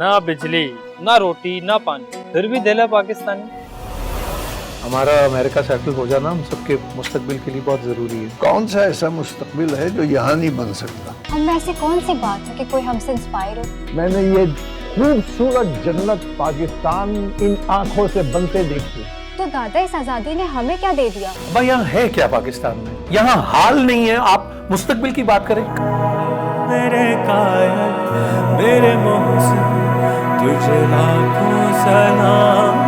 ना बिजली, ना रोटी, ना पानी, फिर भी दिल है पाकिस्तानी। हमारा अमेरिका सेटल हो जाना हम सबके मुस्तकबिल के लिए बहुत जरूरी है। कौन सा ऐसा मुस्तकबिल है जो यहाँ नहीं बन सकता? हम में ऐसी कौन सी बात है कि कोई हमसे इंस्पायर हो। मैंने ये खूबसूरत जन्नत पाकिस्तान इन आंखों से बनते देखी। तो दादा इस आजादी ने हमें क्या दे दिया? भाई यहाँ है क्या पाकिस्तान में? यहाँ हाल नहीं है, आप मुस्तकबिल की बात करें। मेरे कायल मेरे मोहसिन तुझे लाखों सलाम।